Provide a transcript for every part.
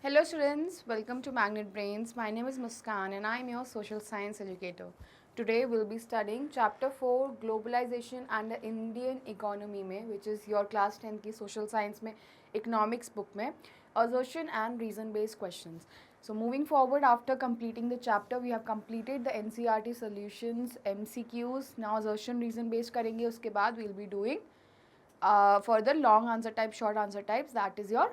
Hello students, welcome to Magnet Brains. My name is Muskan and I am your social science educator. Today we'll be studying chapter 4 globalization and the Indian economy में, which is your class 10 की social science में economics book में assertion and reason based questions. So moving forward, after completing the chapter we have completed the NCERT solutions, MCQs. Now assertion reason based करेंगे, उसके बाद we'll be doing further long answer type, short answer types, that is your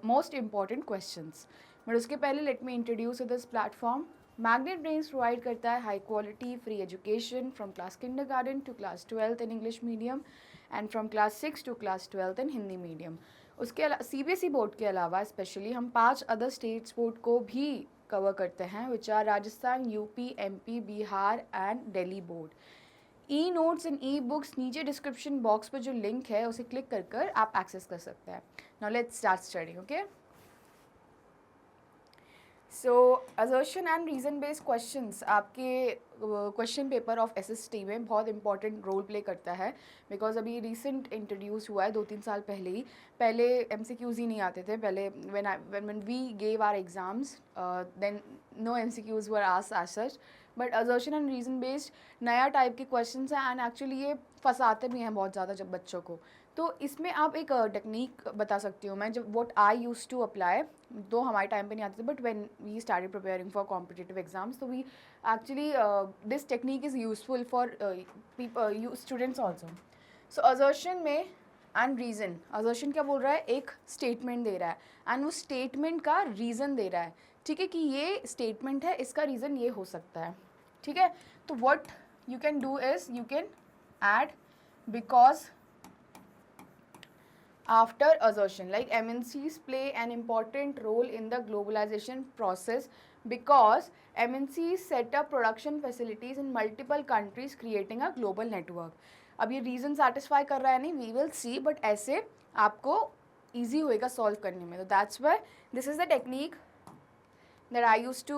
most important questions. But उसके पहले let me introduce you this platform. Magnet Brains provide करता है high quality free education from class kindergarten to class 12th in English medium and from class 6 to class 12th in Hindi medium. उसके CBSE board के अलावा specially हम 5 other states board को भी cover करते हैं, which are Rajasthan, UP, MP, Bihar and Delhi board. E notes and e books नीचे description box पर जो लिंक है उसे क्लिक कर कर आप एक्सेस कर सकते हैं. Now let's start study. Okay, so assertion and reason based questions आपके क्वेश्चन पेपर ऑफ एसएसटी में बहुत इंपॉर्टेंट रोल प्ले करता है, बिकॉज अभी रिसेंट इंट्रोड्यूस हुआ है 2-3 साल पहले ही. पहले एमसीक्यूज़ ही नहीं आते थे. पहले when we gave our exams, then no MCQs were asked as such. But assertion and reason based नया टाइप के क्वेश्चंस हैं एंड एक्चुअली ये फंसाते भी हैं बहुत ज़्यादा जब बच्चों को. तो इसमें आप एक टेक्निक बता सकती हूँ मैं, जब what I use to apply. तो हमारे टाइम पे नहीं आते थे, but when we started preparing for competitive exams, तो we actually this technique is useful for students also. So assertion में एंड रीज़न, असर्शन क्या बोल रहा है, एक स्टेटमेंट दे रहा है एंड उस स्टेटमेंट का रीज़न दे रहा है. ठीक है, कि ये स्टेटमेंट है, इसका रीज़न ये हो सकता है. ठीक है, तो what you can do is you can add because after assertion, like MNCs play an important role in the globalization process because MNCs set up production facilities in multiple countries creating a global network. अब ये reason satisfy कर रहा है नहीं, we will see, but ऐसे आपको easy होएगा solve करने में. तो that's why this is the technique that I used to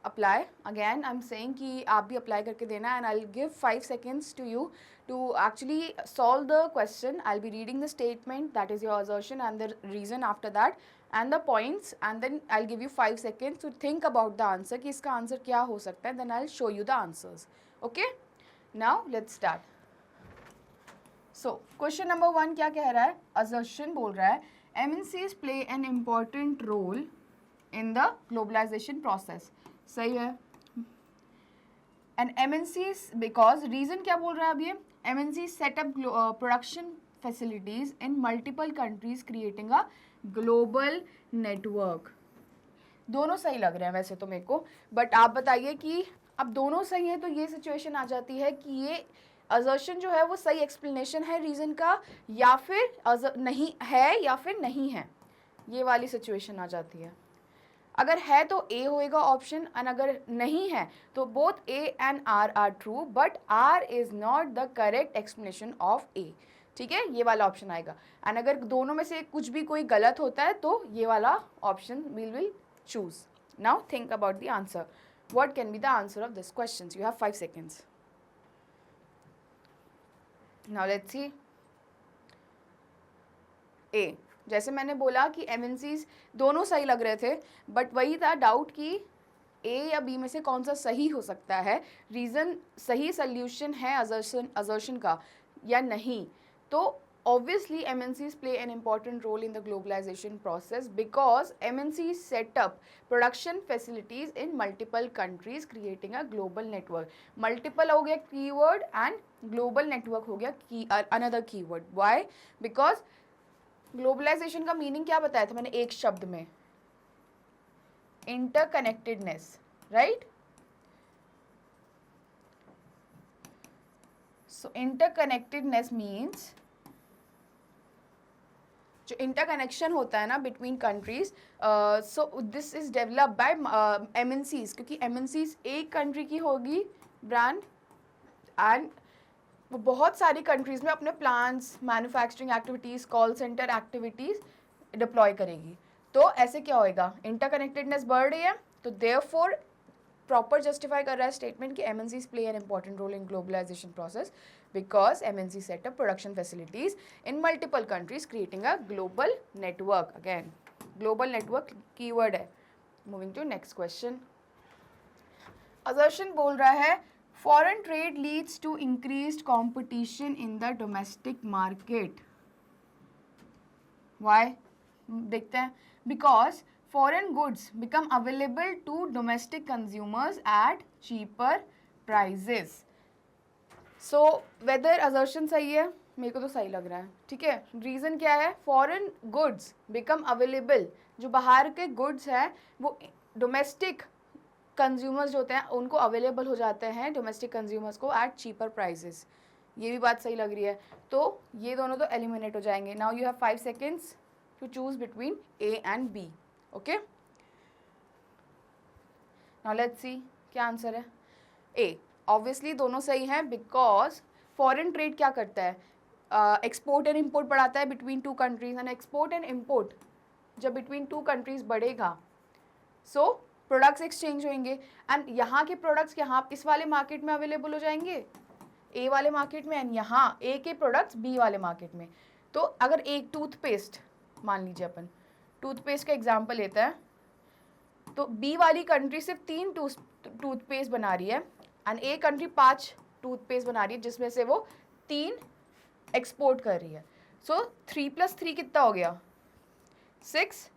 apply. Again I'm saying कि आप भी apply करके देना, and I'll give 5 seconds to you to actually solve the question. I'll be reading the statement, that is your assertion, and the reason after that and the points, and then I'll give you 5 seconds to think about the answer कि इसका answer क्या हो सकता है. Then I'll show you the answers. Okay, now let's start. So question number 1 क्या कह रहा है, assertion बोल रहा है MNCs play an important role in the globalization process. सही है. and MNCs because reason क्या बोल रहा है अब ये, MNCs set up production facilities in multiple countries creating a global network. दोनों सही लग रहे हैं वैसे तो मेरे को, बट आप बताइए कि अब दोनों सही है तो ये सिचुएशन आ जाती है कि ये असर्शन जो है वो सही एक्सप्लेनेशन है रीज़न का, या फिर नहीं है या फिर नहीं है, ये वाली सिचुएशन आ जाती है. अगर है तो ए होएगा ऑप्शन, एंड अगर नहीं है तो both A and R are true, but R is not the correct explanation of A. ठीक है, ये वाला ऑप्शन आएगा. एंड अगर दोनों में से कुछ भी कोई गलत होता है तो ये वाला option will choose. Now think about the answer. What can be the answer of this question? You have 5 seconds. Now let's see. A, जैसे मैंने बोला कि MNCs दोनों सही लग रहे थे, बट वही था डाउट कि ए या बी में से कौन सा सही हो सकता है, रीज़न सही सल्यूशन है असर्शन का या नहीं. तो obviously MNCs play an important role in the globalization process because MNCs set up production facilities in multiple countries creating a global network. Multiple हो गया keyword and global network हो गया another keyword. Why? Because globalization का meaning क्या बताया था मैंने एक शब्द में, interconnectedness, right. So interconnectedness means जो इंटरकनेक्शन होता है ना between countries, so this is developed by MNCs, क्योंकि MNCs एक कंट्री की होगी ब्रांड एंड वो बहुत सारी कंट्रीज़ में अपने plans, manufacturing activities, call centre activities deploy करेगी. तो ऐसे क्या होएगा, इंटरकनेक्टेडनेस बढ़ रही है, तो देयरफॉर प्रॉपर जस्टिफाई कर रहा है स्टेटमेंट कि MNCs play an important role in globalization process because MNC set up production facilities in multiple countries creating a global network. Again global network keyword है. Moving to next question. Assertion बोल रहा है foreign trade leads to increased competition in the domestic market. Why? देखते हैं. Because foreign goods become available to domestic consumers at cheaper prices. So whether assertion सही है, मेरे को तो सही लग रहा है. ठीक है. रीज़न क्या है? फॉरेन गुड्स बिकम अवेलेबल, जो बाहर के गुड्स हैं वो डोमेस्टिक कंज्यूमर्स जो होते हैं उनको अवेलेबल हो जाते हैं डोमेस्टिक कंज्यूमर्स को एट चीपर प्राइसेस. ये भी बात सही लग रही है. तो ये दोनों तो एलिमिनेट हो जाएंगे. Now you have 5 seconds to choose between A and B. Okay, now let's see क्या आंसर है. ए. ऑब्वियसली दोनों सही हैं बिकॉज फॉरेन ट्रेड क्या करता है? एक्सपोर्ट एंड इम्पोर्ट बढ़ाता है between two countries. And export and import जब बिटवीन टू कंट्रीज बढ़ेगा सो प्रोडक्ट्स एक्सचेंज होंगे एंड यहाँ के प्रोडक्ट्स यहाँ इस वाले मार्केट में अवेलेबल हो जाएंगे ए वाले मार्केट में, एंड यहाँ ए के प्रोडक्ट्स बी वाले मार्केट में. तो अगर एक टूथपेस्ट, मान लीजिए अपन टूथपेस्ट का एग्जाम्पल लेता है, तो बी वाली कंट्री सिर्फ 3 टूथपेस्ट बना रही है एंड ए कंट्री 5 टूथपेस्ट बना रही है, जिसमें से वो 3 एक्सपोर्ट कर रही है. सो 3 + 3 कितना हो गया? 6.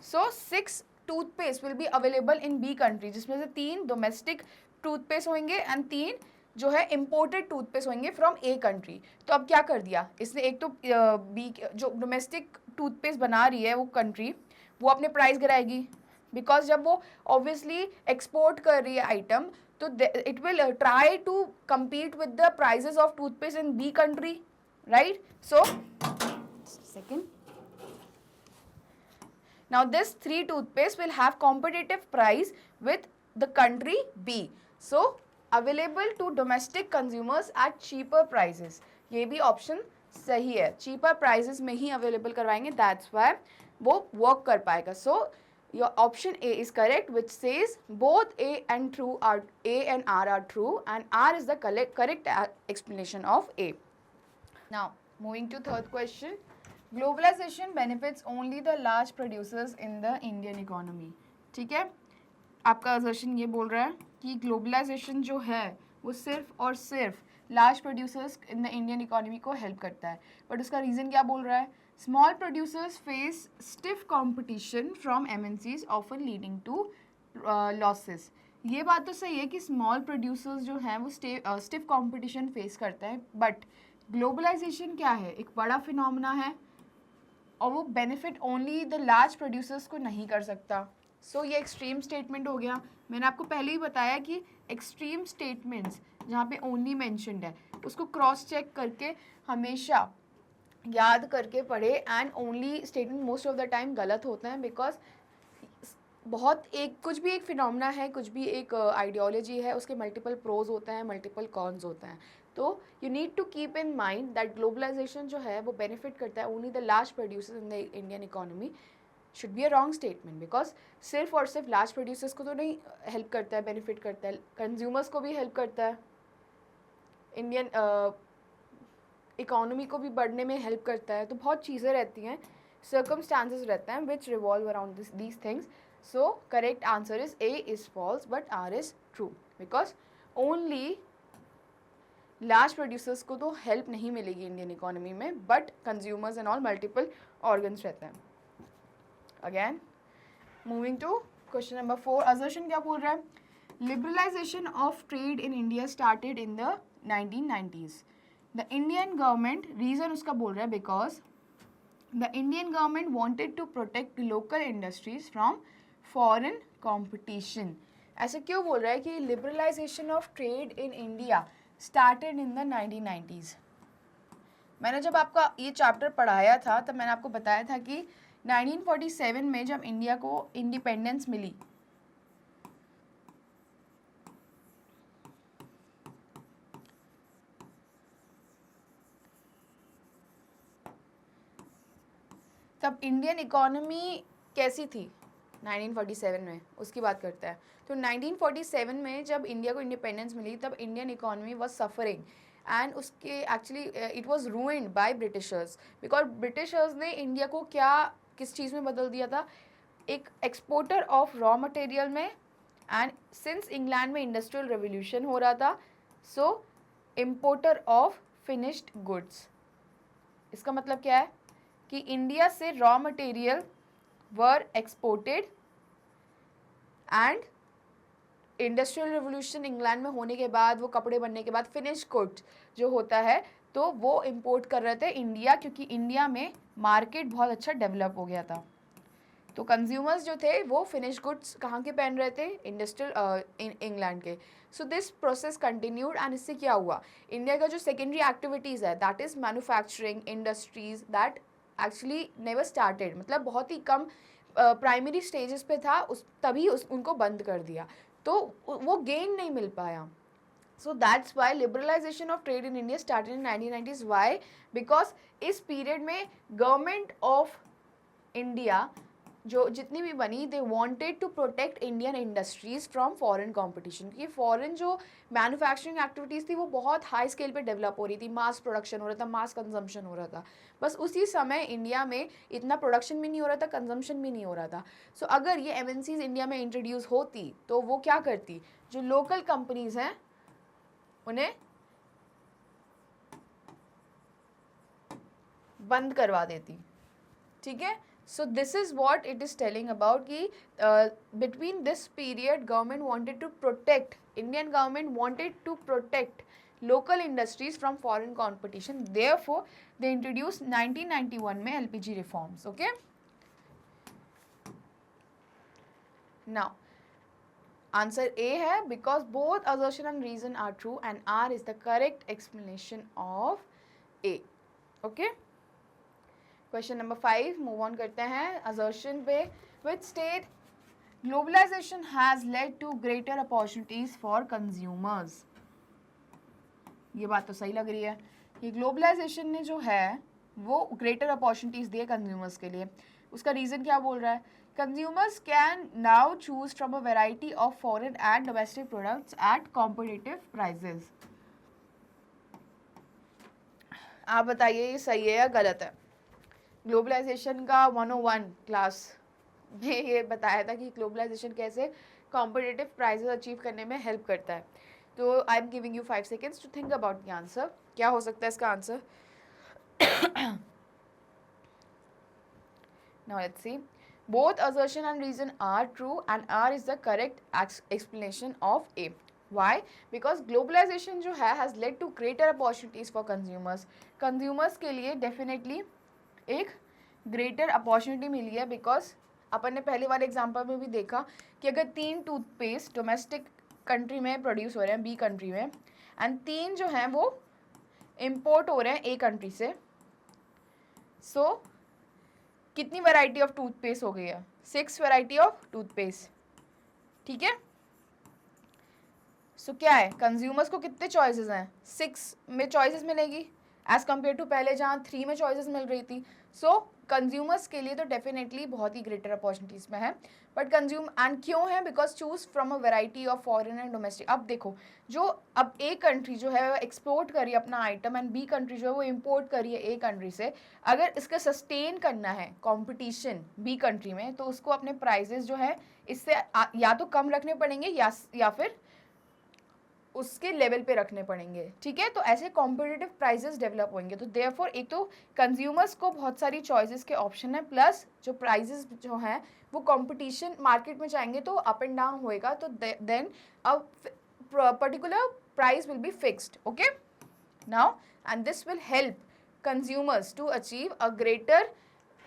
So 6 toothpaste will be available in B country, जिसमें से 3 डोमेस्टिक टूथपेस्ट होंगे एंड 3 जो है इम्पोर्टेड टूथपेस्ट होंगे फ्रॉम ए कंट्री. तो अब क्या कर दिया इसने? एक तो बी जो डोमेस्टिक टूथपेस्ट बना रही है वो कंट्री, वो अपने प्राइस गिराएगी बिकॉज जब वो ऑब्वियसली एक्सपोर्ट कर रही है आइटम, तो it will try to compete with the prices of toothpaste in B country, right? So second, now this 3 toothpaste will have competitive price with the country B, so available to domestic consumers at cheaper prices. ये भी option सही है, cheaper prices में ही available करवाएंगे, that's why वो work कर पाएगा. So your option A is correct, which says both A and R are true, and R is the correct explanation of A. Now moving to third question. Globalization benefits only the large producers in the Indian economy. ठीक है, आपका assertion ये बोल रहा है कि globalisation जो है वो सिर्फ और सिर्फ large producers in the Indian economy को हेल्प करता है. बट उसका रीज़न क्या बोल रहा है? Small producers face stiff competition from MNCs often leading to losses. ये बात तो सही है कि स्मॉल प्रोड्यूसर्स जो हैं वो स्टिफ कंपटीशन फेस करते हैं, बट ग्लोबलाइजेशन क्या है? एक बड़ा फिनोमेना है और वो benefit only the large producers को नहीं कर सकता. सो ये एक्सट्रीम स्टेटमेंट हो गया. मैंने आपको पहले ही बताया कि एक्सट्रीम स्टेटमेंट्स जहाँ पे ओनली मेंशन्ड है उसको क्रॉस चेक करके हमेशा याद करके पढ़े. And only statement most of the time गलत होते हैं बिकॉज बहुत कुछ भी एक फिनोमेना है, कुछ भी एक आइडियोलॉजी है, उसके मल्टीपल प्रोज होते हैं, मल्टीपल कॉन्स होते हैं. तो you need to keep in mind that globalization जो है वो बेनिफिट करता है only the large producers in the Indian economy. Should be a wrong statement because सिर्फ और सिर्फ लार्ज प्रोड्यूसर्स को तो नहीं हेल्प करता है, बेनिफिट करता है, कंज्यूमर्स को भी हेल्प करता है, इंडियन इकोनॉमी को भी बढ़ने में हेल्प करता है. तो बहुत चीज़ें रहती हैं, सर्कमस्टांसेस रहते हैं which revolve around these things. So correct answer is A is false but R is true because only large producers को तो हेल्प नहीं मिलेगी इंडियन इकोनॉमी में, but consumers and all multiple organs रहते हैं. Again moving to question number 4. Assertion क्या बोल रहा है? Liberalization of trade in India started in the 1990s. The Indian government, reason उसका बोल रहा है because the Indian government wanted to protect local industries from foreign competition. ऐसे क्यों बोल रहा है कि liberalization of trade in India started in the 1990s? मैंने जब आपका ये चैप्टर पढ़ाया था तब मैंने आपको बताया था कि 1947 में जब इंडिया को इंडिपेंडेंस मिली तब इंडियन इकोनॉमी कैसी थी 1947 में, उसकी बात करता है. तो 1947 में जब इंडिया को इंडिपेंडेंस मिली तब Indian economy was suffering and उसके actually it was ruined by Britishers because Britishers ने इंडिया को क्या किस चीज़ में बदल दिया था, एक एक्सपोर्टर ऑफ रॉ मटेरियल में, एंड सिंस इंग्लैंड में इंडस्ट्रियल रेवोल्यूशन हो रहा था, so importer of finished goods. इसका मतलब क्या है कि इंडिया से raw material were exported and industrial revolution England में होने के बाद, वो कपड़े बनने के बाद फिनिश गुड्स जो होता है तो वो इंपोर्ट कर रहे थे इंडिया, क्योंकि इंडिया में मार्केट बहुत अच्छा डेवलप हो गया था। तो कंज्यूमर्स जो थे वो फिनिश गुड्स कहाँ के पहन रहे थे, इंडस्ट्रियल इंग्लैंड के। So this process continued, and इससे क्या हुआ, इंडिया का जो सेकेंडरी एक्टिविटीज़ है that is manufacturing industries that actually never started, मतलब बहुत ही कम प्राइमरी स्टेजेस पे था, उनको बंद कर दिया, तो वो गेन नहीं मिल पाया। So that's why liberalization of trade in India started in 1990s. Why? Because इस पीरियड में गवर्नमेंट ऑफ इंडिया जो जितनी भी बनी, they wanted to protect Indian industries from foreign competition, क्योंकि फॉरेन जो मैन्युफैक्चरिंग एक्टिविटीज़ थी वो बहुत हाई स्केल पे डेवलप हो रही थी, मास प्रोडक्शन हो रहा था, मास कंजम्पशन हो रहा था। बस उसी समय इंडिया में इतना प्रोडक्शन भी नहीं हो रहा था, कंजम्पशन भी नहीं हो रहा था। सो अगर ये एमएनसीज इंडिया में इंट्रोड्यूस होती तो वो क्या करती, जो लोकल कंपनीज हैं उन्हें बंद करवा देती, ठीक है। So this is what it is telling about कि between this period government wanted to protect, Indian government wanted to protect local industries from foreign competition, therefore they introduce 1991 में LPG reforms. Okay, now answer A है, because both assertion and reason are true and R is the correct explanation of A. Okay, question number 5 move on करते हैं assertion पे, which state globalization has led to greater opportunities for consumers। ये बात तो सही लग रही है कि ग्लोबलाइजेशन ने जो है वो ग्रेटर अपॉर्चुनिटीज़ दिए कंज्यूमर्स के लिए। उसका रीज़न क्या बोल रहा है, consumers can now choose from a variety of foreign and domestic products at competitive prices. आप बताइए ये सही है या गलत है। ग्लोबलाइजेशन का 101 क्लास में ये बताया था कि ग्लोबलाइजेशन कैसे कॉम्पिटिटिव प्राइजेस अचीव करने में हेल्प करता है। तो I am giving you 5 seconds to think about the answer. क्या हो सकता है इसका answer. Now let's see. Both assertion and reason are true and R is the correct explanation of A. Why? Because globalization जो है has led to greater opportunities for consumers. Consumers के लिए definitely एक greater opportunity मिली है, because अपन ने पहले वाले example में भी देखा कि अगर 3 टूथपेस्ट डोमेस्टिक कंट्री में प्रोड्यूस हो रहे हैं, बी कंट्री में, एंड 3 जो हैं वो इम्पोर्ट हो रहे हैं ए कंट्री से, सो कितनी वैरायटी ऑफ टूथपेस्ट हो गई है, 6 वैरायटी ऑफ टूथपेस्ट, ठीक है। सो क्या है, कंज्यूमर्स को कितने चॉइसेस हैं, 6 में चॉइसेस मिलेगी एज कम्पेयर टू पहले जहाँ 3 में चॉइसेस मिल रही थी। सो कंज्यूमर्स के लिए तो डेफिनेटली बहुत ही ग्रेटर अपॉर्चुनिटीज़ में है। बट कंज्यूम एंड क्यों है, because choose from a variety of foreign and domestic. अब देखो, जो अब ए कंट्री जो है एक्सपोर्ट करी अपना आइटम एंड बी कंट्री जो है वो इम्पोर्ट करी है ए कंट्री से, अगर इसका सस्टेन करना है कॉम्पिटिशन बी कंट्री में, तो उसको अपने प्राइजेस जो है इससे या तो कम रखने पड़ेंगे या फिर उसके लेवल पे रखने पड़ेंगे, ठीक है। तो ऐसे कॉम्पिटिटिव प्राइजेस डेवलप होंगे। तो देयरफॉर एक तो कंज्यूमर्स को बहुत सारी चॉइसेस के ऑप्शन है, प्लस जो प्राइजेस जो हैं वो कंपटीशन मार्केट में जाएंगे तो अप एंड डाउन होएगा, तो then a particular price will be fixed. Okay, now and this will help consumers to achieve a greater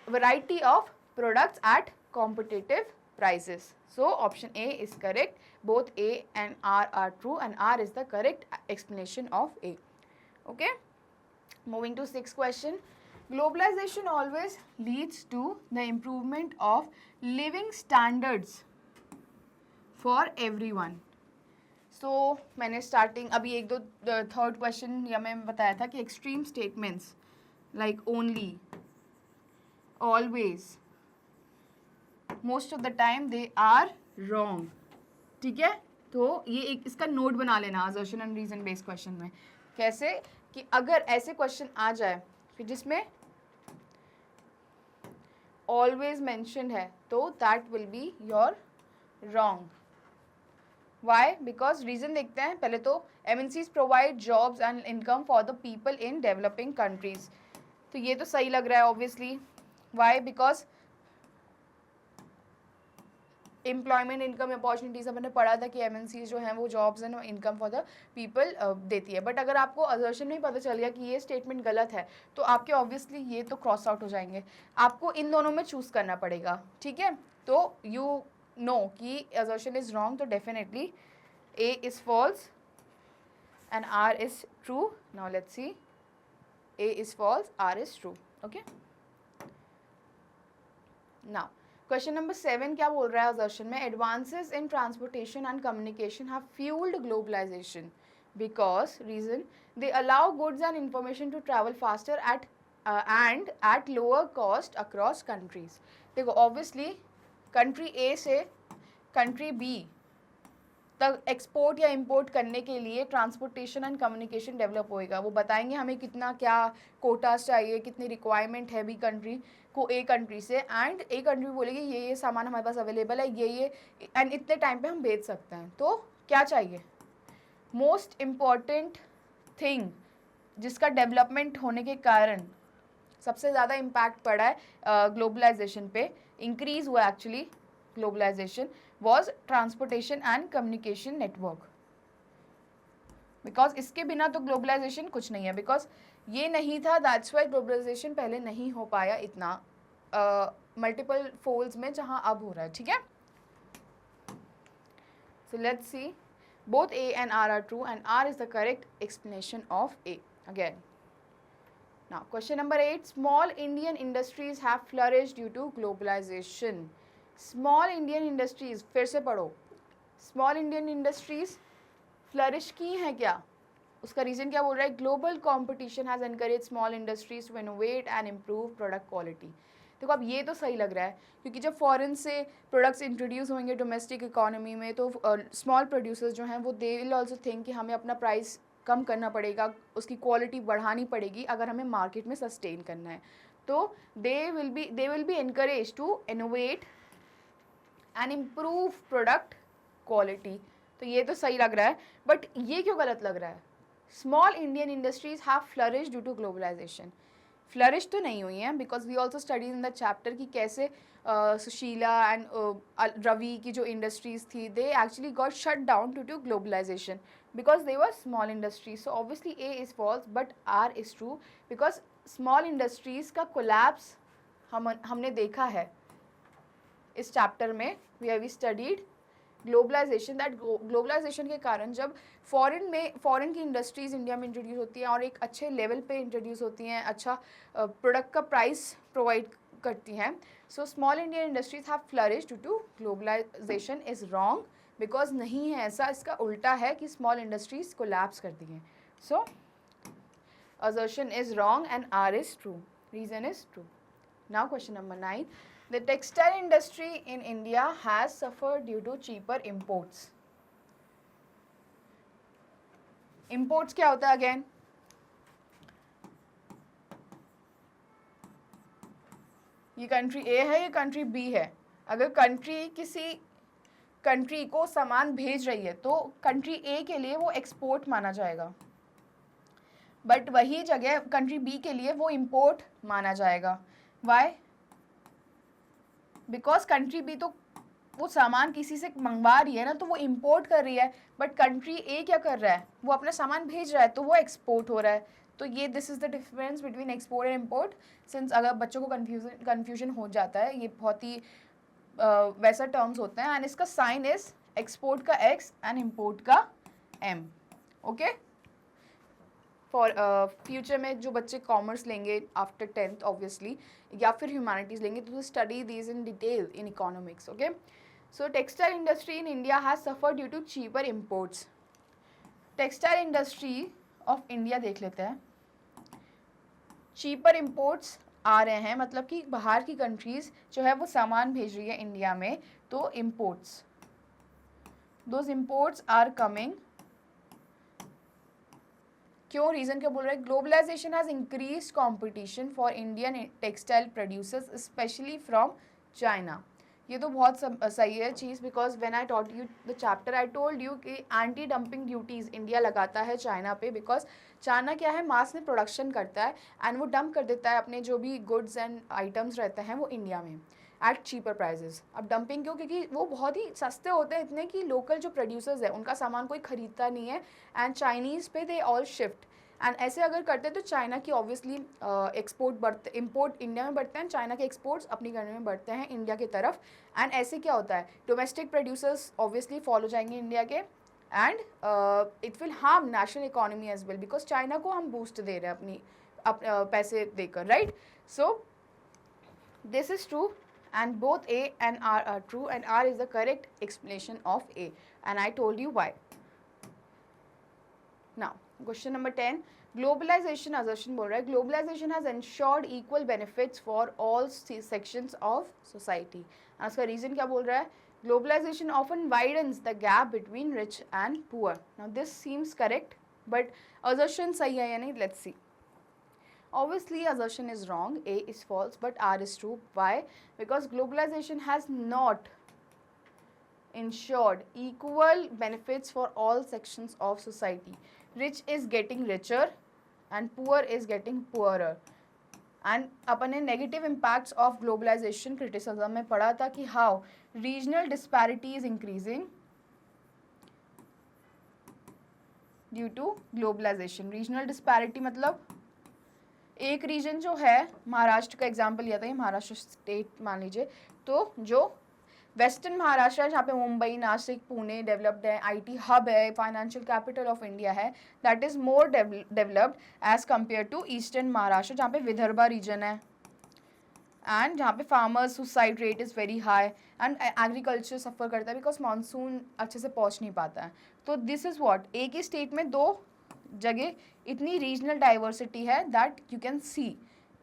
variety of products at competitive prices. So option A is correct. Both A and R are true and R is the correct explanation of A. Okay, moving to 6th question. Globalization always leads to the improvement of living standards for everyone. So मैंने starting अभी एक दो third question या मैं बताया था कि extreme statements like only, always, most of the time they are wrong, ठीक है। तो ये एक इसका नोट बना लेना assertion and reason based question में। कैसे कि अगर ऐसे क्वेश्चन आ जाए कि जिसमें ऑलवेज मैंशनड है, तो that will be your wrong. Why? Because reason देखते हैं पहले तो. MNCs provide jobs and income for the people in developing countries, तो ये तो सही लग रहा है obviously. Why? Because employment, income, opportunities हमने पढ़ा था कि MNCs जो हैं वो jobs and income for the people देती है. बट अगर आपको असर्शन नहीं पता चल गया कि ये स्टेटमेंट गलत है, तो आपके ऑब्वियसली ये तो क्रॉस आउट हो जाएंगे. आपको इन दोनों में चूज करना पड़ेगा, ठीक है. तो यू नो कि असर्शन इज रॉन्ग, तो definitely A is false and R is true. Now let's see. A is false, R is true. Okay. Now, question number 7 क्या बोल रहा है assertion में? Advances in transportation and communication have fueled globalization because reason they allow goods and information to travel faster and at lower cost across countries. देखो obviously country A से country B तक export या import करने के लिए transportation and communication develop होएगा. वो बताएंगे हमें कितना क्या कोटास चाहिए, कितनी रिक्वायरमेंट है बी कंट्री को ए कंट्री से, एंड ए कंट्री बोलेगी ये सामान हमारे पास अवेलेबल है, ये एंड इतने टाइम पे हम बेच सकते हैं. तो क्या चाहिए? मोस्ट इम्पॉर्टेंट थिंग जिसका डेवलपमेंट होने के कारण सबसे ज़्यादा इम्पैक्ट पड़ा है ग्लोबलाइजेशन पे, इंक्रीज हुआ actually globalization, was transportation and communication network. Because इसके बिना तो ग्लोबलाइजेशन कुछ नहीं है. बिकॉज ये नहीं था, दैट्स वाई ग्लोबलाइजेशन पहले नहीं हो पाया इतना मल्टीपल फोल्ड्स में जहां अब हो रहा है, ठीक है. So let's see, both A and R are true and R is the correct explanation of A. Again, now question number 8, small Indian industries have flourished due to globalization. Small Indian industries, फिर से पढ़ो, small Indian industries flourish की हैं क्या? उसका reason क्या बोल रहा है? Global competition has encourage small industries to innovate and improve product quality. देखो अब ये तो सही लग रहा है, क्योंकि जब फॉरेन से प्रोडक्ट्स इंट्रोड्यूस होंगे डोमेस्टिक इकोनॉमी में, तो स्मॉल प्रोड्यूसर्स जो हैं वो दे विल ऑल्सो थिंक कि हमें अपना प्राइस कम करना पड़ेगा, उसकी क्वालिटी बढ़ानी पड़ेगी अगर हमें मार्केट में सस्टेन करना है. तो they will be encourage to innovate and improve product quality. तो ये तो सही लग रहा है, बट ये क्यों गलत लग रहा है? Small Indian industries have flourish due to globalization. Flourish तो नहीं हुई हैं, because we also study in the chapter कि कैसे सुशीला एंड रवि की जो इंडस्ट्रीज थी, they actually got shut down due to globalization because they were small industries. So obviously A is false but R is true, because small industries का collapse हमने देखा है इस चैप्टर में. We have studied globalisation, that globalisation के कारण जब foreign की इंडस्ट्रीज़ इंडिया में इंट्रोड्यूस होती हैं और एक अच्छे लेवल पे इंट्रोड्यूस होती हैं, अच्छा प्रोडक्ट का प्राइस प्रोवाइड करती हैं, so small Indian industries have flourish due to globalization is wrong, because नहीं है ऐसा, इसका उल्टा है कि स्मॉल इंडस्ट्रीज कोलैप्स करती हैं. सो assertion is wrong and R is true. Reason is true. Now question number 9. The textile industry in India has suffered due to cheaper imports. Imports क्या होता है again? ये कंट्री A है, ये country B है. अगर कंट्री किसी country को सामान भेज रही है तो कंट्री A के लिए वो एक्सपोर्ट माना जाएगा, बट वही जगह कंट्री B के लिए वो इम्पोर्ट माना जाएगा. वाई? बिकॉज कंट्री B तो वो सामान किसी से मंगवा रही है ना, तो वो इम्पोर्ट कर रही है, बट कंट्री A क्या कर रहा है? वो अपना सामान भेज रहा है, तो वो एक्सपोर्ट हो रहा है. तो ये this is the difference between export and import. Since अगर बच्चों को कन्फ्यूजन हो जाता है, ये बहुत ही वैसा टर्म्स होते हैं. एंड इसका साइन इज एक्सपोर्ट का X एंड इम्पोर्ट का M. ओके, फॉर फ्यूचर में जो बच्चे कॉमर्स लेंगे आफ्टर 10th ऑब्वियसली, या फिर ह्यूमैनिटीज़ लेंगे, तो study these in detail in economics. Okay, so textile industry in India has suffer due to cheaper imports. Textile industry of India देख लेते हैं. चीपर इम्पोर्ट्स आ रहे हैं, मतलब कि बाहर की कंट्रीज़ जो है वो सामान भेज रही है इंडिया में, तो imports, those imports are coming क्यों, रीज़न क्या बोल रहा है, globalization has increase competition for Indian textile producers specially from China. ये तो बहुत सही है चीज़, because when I taught you the chapter I told you कि एंटी डंपिंग ड्यूटीज़ इंडिया लगाता है चाइना पे, बिकॉज चाइना क्या है, मास में प्रोडक्शन करता है एंड वो डंप कर देता है अपने जो भी गुड्स एंड आइटम्स रहते हैं वो इंडिया में एट चीपर प्राइजेस। अब डंपिंग क्यों, क्योंकि वो बहुत ही सस्ते होते हैं इतने कि लोकल जो प्रोड्यूसर्स है उनका सामान कोई खरीदता नहीं है एंड चाइनीज़ पे दे ऑल शिफ्ट। एंड ऐसे अगर करते तो चाइना की ऑब्वियसली एक्सपोर्ट बढ़ते, इम्पोर्ट इंडिया में बढ़ते हैं, चाइना के एक्सपोर्ट्स अपनी कंट्री में बढ़ते हैं इंडिया की तरफ। एंड ऐसे क्या होता है, डोमेस्टिक प्रोड्यूसर्स ऑब्वियसली फॉलो जाएंगे इंडिया के and it will harm national economy as well, because China को हम बूस्ट दे रहे हैं अपनी पैसे देकर, right. So this is true and both A and R are true and R is the correct explanation of A and I told you why. Now question number 10, globalization assertion बोल रहा है globalization has ensured equal benefits for all sections of society and उसका reason क्या बोल रहा है, globalization often widens the gap between rich and poor. Now this seems correct but assertion सही है या नहीं, let's see. Obviously assertion is wrong, A is false but R is true. Why? Because globalization has not ensured equal benefits for all sections of society. Rich is getting richer and poor is getting poorer. And अपने negative impacts of globalization criticism में पढ़ा था कि how regional disparity is increasing due to globalization. Regional disparity मतलब एक reason जो है, महाराष्ट्र का एग्जाम्पल लिया था, ये महाराष्ट्र स्टेट मान लीजिए, तो जो वेस्टर्न महाराष्ट्र है जहाँ पे मुंबई, नासिक, पुणे डेवलप्ड है, आईटी हब है, फाइनेंशियल कैपिटल ऑफ इंडिया है, that is more developed as compare to eastern Maharashtra जहाँ पे विदर्भा रीजन है एंड जहाँ पे farmers suicide rate is very high and agriculture suffer करता है बिकॉज मानसून अच्छे से पहुँच नहीं पाता है. तो दिस इज़ वॉट, एक ही स्टेट में दो जगह इतनी रीजनल डाइवर्सिटी है that you can see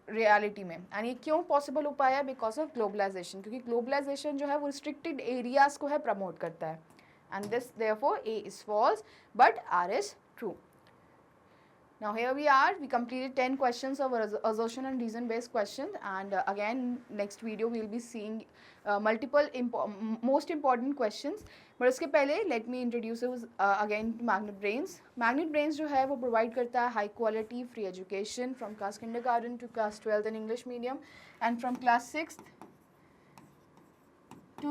reality में. एंड ये क्यों पॉसिबल हो पाया, बिकॉज ऑफ ग्लोबलाइजेशन, क्योंकि ग्लोबलाइजेशन जो है वो रिस्ट्रिक्टेड एरियाज को है प्रमोट करता है. And this therefore A is false but R is true. Now here we are, we completed 10 questions of assertion and reason based questions, and again next video we will be seeing multiple most important questions. But उसके पहले let me introduce you again to Magnet Brains. Magnet Brains जो है वो provide करता है high quality free education from class kindergarten to class 12th in English medium and from class 6th to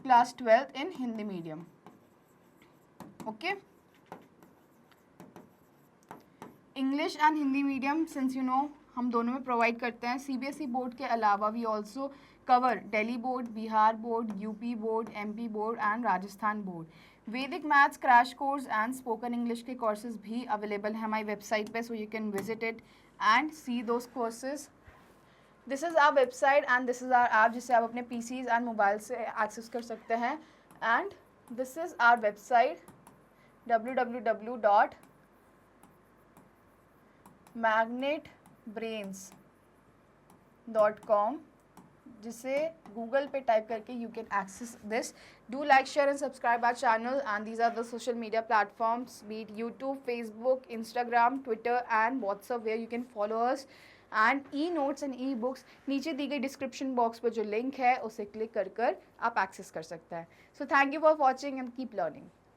class 12th in Hindi medium. Okay. English and Hindi medium since you know हम दोनों में provide करते हैं. CBSE board के अलावा we also cover Delhi board, Bihar board, UP board, MP board and Rajasthan board. Vedic maths crash course and spoken English के courses भी available हैं हमारी वेबसाइट पे, so you can visit it and see those courses. This is our website and this is our app जिसे आप अपने PCs and mobile से access कर सकते हैं. And this is our website magnetbrains.com, जिसे गूगल पे टाइप करके you can access this. Do like, share and subscribe our channel and these are the social media platforms, be it YouTube, Facebook, Instagram, Twitter and WhatsApp, where you can follow us. And e notes and e books नीचे दी गई description box पर जो link है उसे click कर आप access कर सकते हैं. So thank you for watching and keep learning.